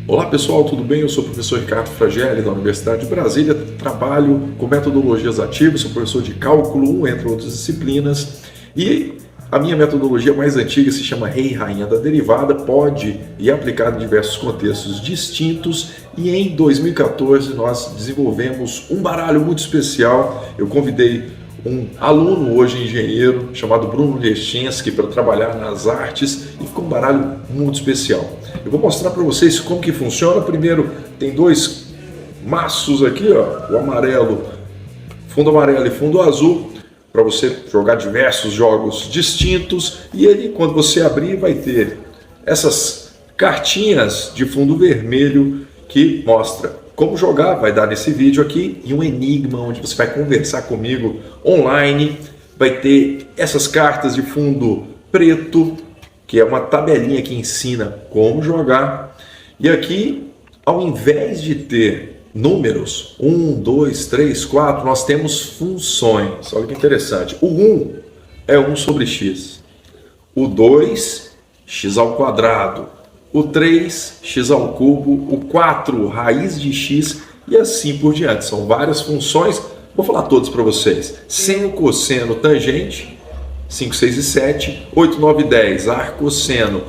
Olá pessoal, tudo bem? Eu sou o professor Ricardo Fragelli da Universidade de Brasília, trabalho com metodologias ativas, sou professor de cálculo 1, entre outras disciplinas, e a minha metodologia mais antiga se chama Rei e Rainha da Derivada, pode e é aplicada em diversos contextos distintos, e em 2014 nós desenvolvemos um baralho muito especial. Eu convidei um aluno, hoje engenheiro, chamado Bruno Leschinski, para trabalhar nas artes, e ficou um baralho muito especial. Eu vou mostrar para vocês como que funciona. Primeiro, tem dois maços aqui, ó, o amarelo, fundo amarelo e fundo azul, para você jogar diversos jogos distintos, e ele, quando você abrir, vai ter essas cartinhas de fundo vermelho que mostra como jogar, vai dar nesse vídeo aqui, e um enigma onde você vai conversar comigo online. Vai ter essas cartas de fundo preto, que é uma tabelinha que ensina como jogar. E aqui, ao invés de ter números, 1, 2, 3, 4, nós temos funções. Olha que interessante. O 1 é 1 sobre x. O 2, x ao quadrado. O 3, x ao cubo. O 4, raiz de x, e assim por diante. São várias funções. Vou falar todas para vocês. Seno, cosseno, tangente. 5, 6 e 7, 8, 9 e 10, arco, cosseno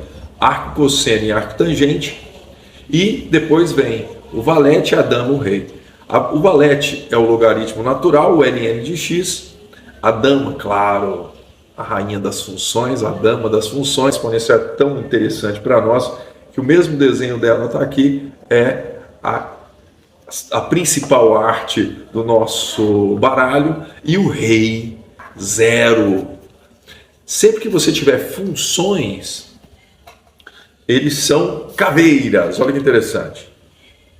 e arco tangente. E depois vem o valete, a dama, o rei. O valete é o logaritmo natural, o ln de x. A dama, claro, a rainha das funções, a dama das funções. Exponencial é tão interessante para nós que o mesmo desenho dela está aqui, é a principal arte do nosso baralho. E o rei, 0. Sempre que você tiver funções, eles são caveiras. Olha que interessante.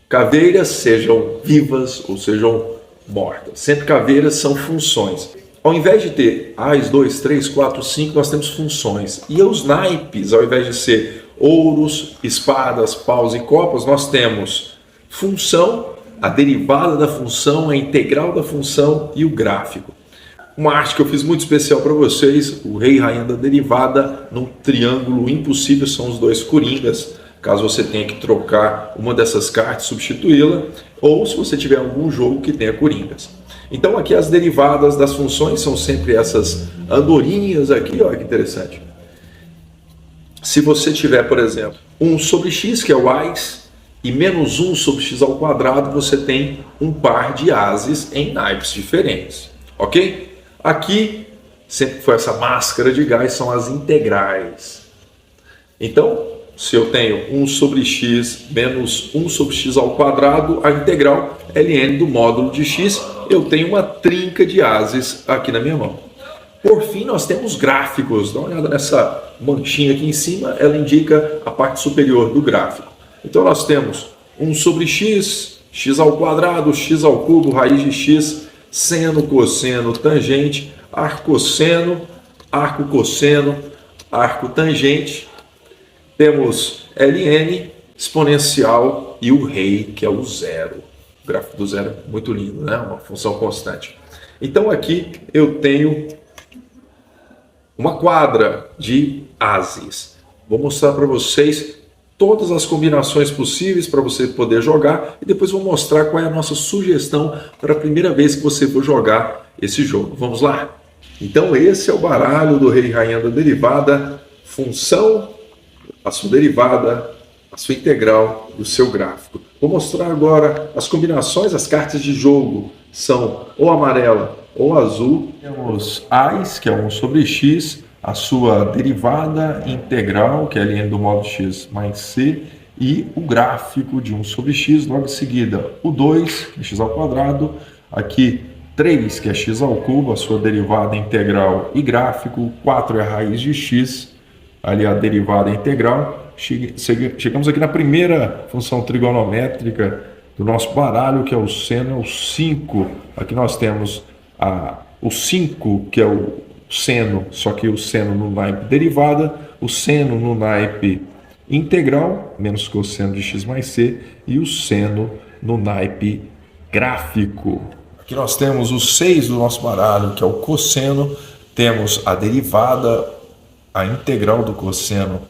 Caveiras, sejam vivas ou sejam mortas. Sempre caveiras são funções. Ao invés de ter As, 2, 3, 4, 5, nós temos funções. E os naipes, ao invés de ser ouros, espadas, paus e copas, nós temos função, a derivada da função, a integral da função e o gráfico. Uma arte que eu fiz muito especial para vocês, o Rei e Rainha da Derivada, num triângulo impossível, são os dois coringas, caso você tenha que trocar uma dessas cartas, substituí-la, ou se você tiver algum jogo que tenha coringas. Então aqui as derivadas das funções são sempre essas andorinhas aqui, olha que interessante. Se você tiver, por exemplo, 1 sobre x, que é o As, e menos 1 sobre x ao quadrado, você tem um par de ases em naipes diferentes, ok? Aqui, sempre foi essa máscara de gás, são as integrais. Então, se eu tenho 1 sobre x menos 1 sobre x ao quadrado, a integral ln do módulo de x, eu tenho uma trinca de ases aqui na minha mão. Por fim, nós temos gráficos. Dá uma olhada nessa manchinha aqui em cima, ela indica a parte superior do gráfico. Então, nós temos 1 sobre x, x ao quadrado, x ao cubo, raiz de x, seno, cosseno, tangente, arco, cosseno, arco, tangente. Temos ln, exponencial e o rei, que é o 0. O gráfico do 0 é muito lindo, né? Uma função constante. Então aqui eu tenho uma quadra de ases. Vou mostrar para vocês todas as combinações possíveis para você poder jogar, e depois vou mostrar qual é a nossa sugestão para a primeira vez que você for jogar esse jogo. Vamos lá? Então esse é o baralho do Rei e Rainha da Derivada, função, a sua derivada, a sua integral e o seu gráfico. Vou mostrar agora as combinações. As cartas de jogo são ou amarela ou azul. Temos As, que é 1 sobre x, a sua derivada integral, que é ln do módulo x mais c, e o gráfico de 1 sobre x. Logo em seguida, o 2, que é x ao quadrado, aqui 3, que é x ao cubo, a sua derivada integral e gráfico, 4 é a raiz de x, ali a derivada integral. Chegamos aqui na primeira função trigonométrica do nosso baralho, que é o seno, é o 5. Aqui nós temos o 5, que é o seno, só que o seno no naipe derivada, o seno no naipe integral, menos cosseno de x mais c, e o seno no naipe gráfico. Aqui nós temos o 6 do nosso baralho, que é o cosseno. Temos a derivada, a integral do cosseno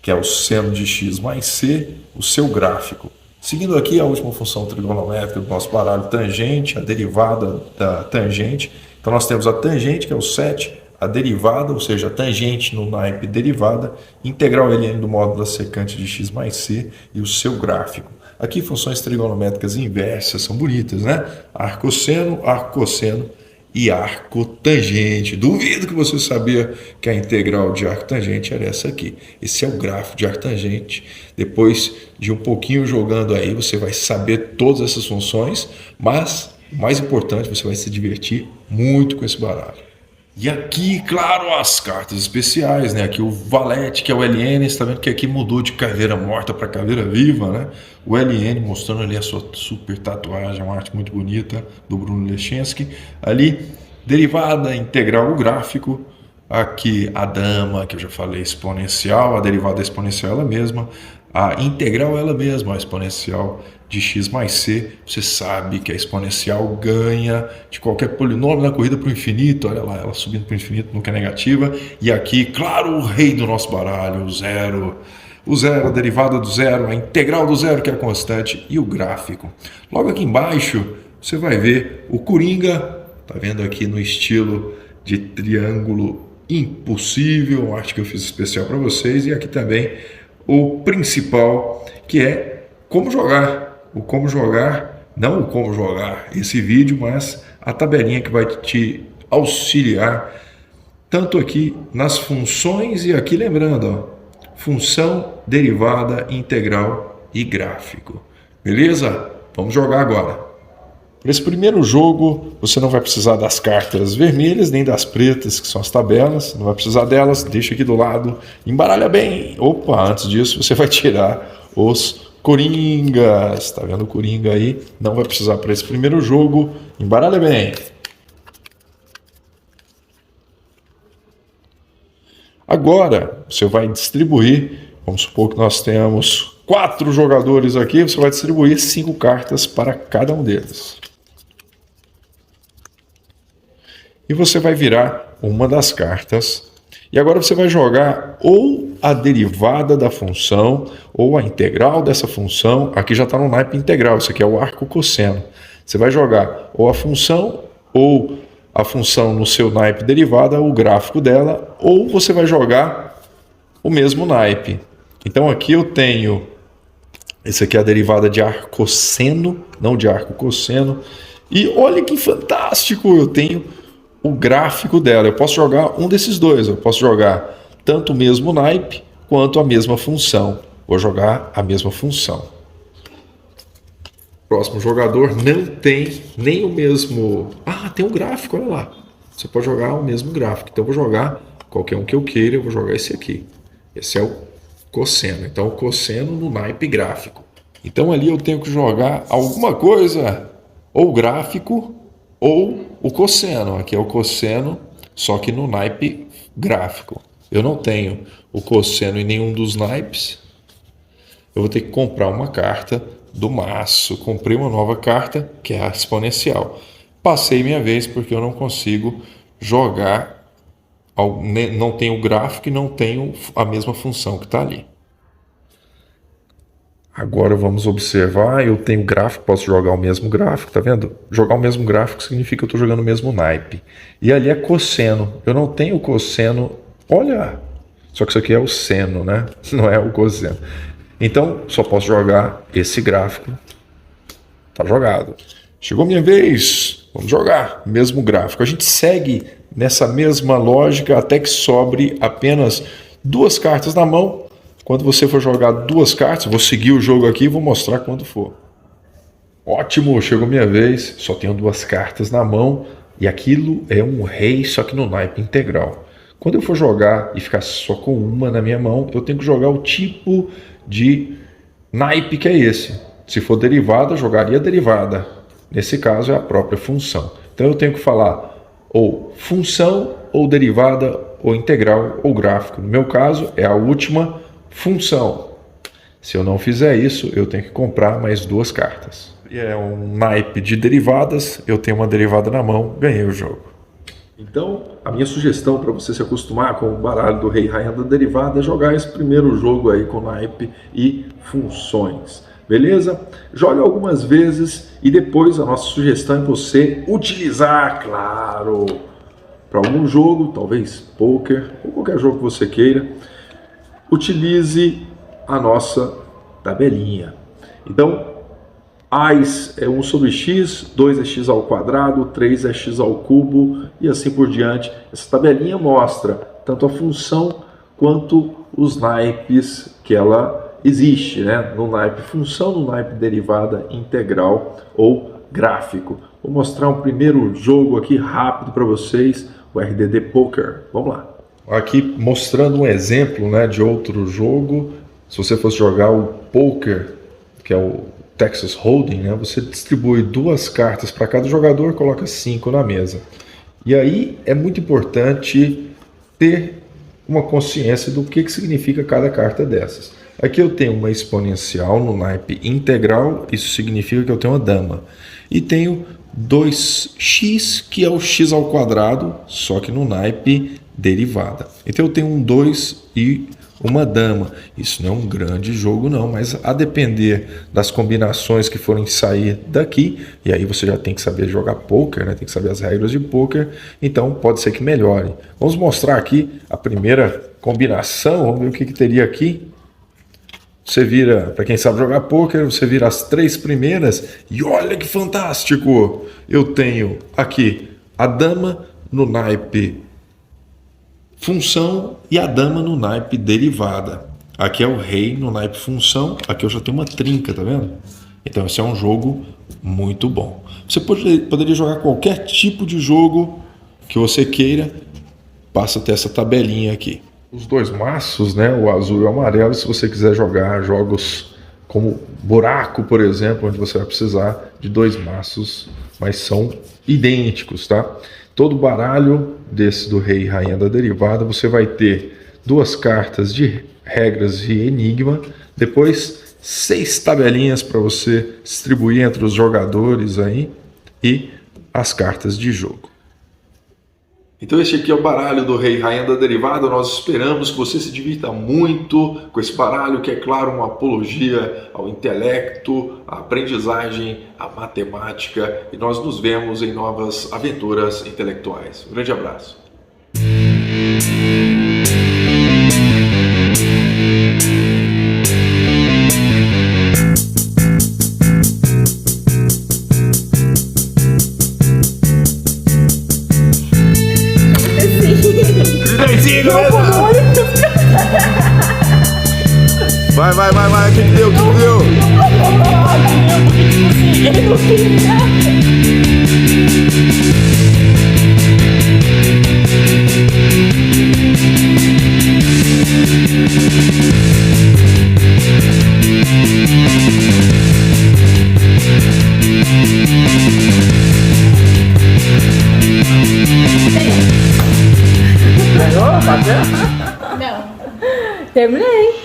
que é o seno de x mais c, o seu gráfico. Seguindo aqui a última função trigonométrica do nosso baralho, tangente, a derivada da tangente. Então nós temos a tangente, que é o 7, a derivada, ou seja, a tangente no naipe derivada, integral ln do módulo da secante de x mais c e o seu gráfico. Aqui funções trigonométricas inversas, são bonitas, né? Arcosseno, arcocosseno e arcotangente. Duvido que você sabia que a integral de arcotangente era essa aqui. Esse é o gráfico de arcotangente. Depois de um pouquinho jogando aí, você vai saber todas essas funções, mas o mais importante, você vai se divertir muito com esse baralho. E aqui, claro, as cartas especiais, né? Aqui o valete, que é o LN, você está vendo que aqui mudou de caveira morta para caveira viva, né? O LN mostrando ali a sua super tatuagem, uma arte muito bonita do Bruno Lechensky. Ali, derivada integral, o gráfico. Aqui a dama, que eu já falei, exponencial, a derivada exponencial ela mesma. A integral ela mesma, a exponencial de x mais c. Você sabe que a exponencial ganha de qualquer polinômio na corrida para o infinito. Olha lá, ela subindo para o infinito, nunca é negativa. E aqui, claro, o rei do nosso baralho, o zero. O zero, a derivada do zero, a integral do zero, que é a constante, e o gráfico. Logo aqui embaixo, você vai ver o Coringa, tá vendo aqui no estilo de triângulo impossível, uma arte que eu fiz especial para vocês. E aqui também o principal, que é como jogar. O como jogar, não o como jogar esse vídeo, mas a tabelinha que vai te auxiliar tanto aqui nas funções e aqui lembrando, ó, função, derivada, integral e gráfico. Beleza? Vamos jogar agora. Para esse primeiro jogo, você não vai precisar das cartas vermelhas nem das pretas, que são as tabelas. Não vai precisar delas, deixa aqui do lado. Embaralha bem. Opa, antes disso você vai tirar os coringas. Tá vendo o coringa aí? Não vai precisar para esse primeiro jogo. Embaralha bem. Agora, você vai distribuir, vamos supor que nós temos 4 jogadores aqui, você vai distribuir 5 cartas para cada um deles. E você vai virar uma das cartas. E agora você vai jogar ou a derivada da função, ou a integral dessa função. Aqui já está no naipe integral, isso aqui é o arco cosseno. Você vai jogar ou a função, ou a função no seu naipe derivada, o gráfico dela, ou você vai jogar o mesmo naipe. Então aqui eu tenho, esse aqui é a derivada de arcosseno, não de arco cosseno. E olha que fantástico, eu tenho o gráfico dela. Eu posso jogar um desses dois, eu posso jogar tanto o mesmo naipe quanto a mesma função. Vou jogar a mesma função. Próximo jogador não tem nem o mesmo... Ah, tem um gráfico, olha lá. Você pode jogar o mesmo gráfico. Então eu vou jogar qualquer um que eu queira, eu vou jogar esse aqui. Esse é o cosseno. Então o cosseno no naipe gráfico. Então ali eu tenho que jogar alguma coisa, ou gráfico, ou o cosseno. Aqui é o cosseno, só que no naipe gráfico. Eu não tenho o cosseno em nenhum dos naipes. Eu vou ter que comprar uma carta do maço. Comprei uma nova carta, que é a exponencial. Passei minha vez porque eu não consigo jogar, não tenho o gráfico e não tenho a mesma função que está ali. Agora vamos observar, eu tenho gráfico, posso jogar o mesmo gráfico, tá vendo? Jogar o mesmo gráfico significa que eu estou jogando o mesmo naipe. E ali é cosseno, eu não tenho cosseno, olha, só que isso aqui é o seno, né? Não é o cosseno. Então, só posso jogar esse gráfico, tá jogado. Chegou minha vez, vamos jogar, mesmo gráfico. A gente segue nessa mesma lógica até que sobre apenas 2 cartas na mão. Quando você for jogar 2 cartas, vou seguir o jogo aqui e vou mostrar quando for. Ótimo, chegou minha vez, só tenho 2 cartas na mão e aquilo é um rei, só que no naipe integral. Quando eu for jogar e ficar só com uma na minha mão, eu tenho que jogar o tipo de naipe que é esse. Se for derivada, eu jogaria derivada. Nesse caso é a própria função. Então eu tenho que falar ou função, ou derivada, ou integral, ou gráfico. No meu caso é a última função. Se eu não fizer isso, eu tenho que comprar mais 2 cartas. E é um naipe de derivadas, eu tenho uma derivada na mão, ganhei o jogo. Então, a minha sugestão para você se acostumar com o baralho do Rei e Rainha da Derivada é jogar esse primeiro jogo aí com naipe e funções. Beleza? Jogue algumas vezes e depois a nossa sugestão é você utilizar, claro, para algum jogo, talvez poker ou qualquer jogo que você queira, utilize a nossa tabelinha. Então, AIS é 1 sobre x, 2 é x ao quadrado, 3 é x ao cubo e assim por diante. Essa tabelinha mostra tanto a função quanto os naipes que ela existe, né? No naipe função, no naipe derivada integral ou gráfico. Vou mostrar um primeiro jogo aqui rápido para vocês, o RDD Poker. Vamos lá. Aqui mostrando um exemplo, né, de outro jogo. Se você fosse jogar o Poker, que é o Texas Hold'em, né, você distribui 2 cartas para cada jogador e coloca 5 na mesa. E aí é muito importante ter uma consciência do que significa cada carta dessas. Aqui eu tenho uma exponencial no naipe integral, isso significa que eu tenho uma dama. E tenho 2x, que é o x ao quadrado, só que no naipe derivada. Então eu tenho um 2 e uma dama. Isso não é um grande jogo não, mas a depender das combinações que forem sair daqui, e aí você já tem que saber jogar poker, né? Tem que saber as regras de poker, então pode ser que melhore. Vamos mostrar aqui a primeira combinação, vamos ver o que teria aqui. Você vira, para quem sabe jogar poker, você vira as 3 primeiras e olha que fantástico! Eu tenho aqui a dama no naipe função e a dama no naipe derivada. Aqui é o rei no naipe função, aqui eu já tenho uma trinca, tá vendo? Então esse é um jogo muito bom. Você poderia jogar qualquer tipo de jogo que você queira, basta ter essa tabelinha aqui. Os 2 maços, né, o azul e o amarelo, se você quiser jogar jogos como buraco, por exemplo, onde você vai precisar de 2 maços, mas são idênticos, tá? Todo baralho desse do Rei e Rainha da Derivada, você vai ter 2 cartas de regras e enigma, depois 6 tabelinhas para você distribuir entre os jogadores aí e as cartas de jogo. Então este aqui é o baralho do Rei e Rainha da Derivada. Nós esperamos que você se divirta muito com esse baralho, que é claro uma apologia ao intelecto, à aprendizagem, à matemática, e nós nos vemos em novas aventuras intelectuais. Um grande abraço. Vai, o que deu? Ganhou? Bateu? Não. Terminei.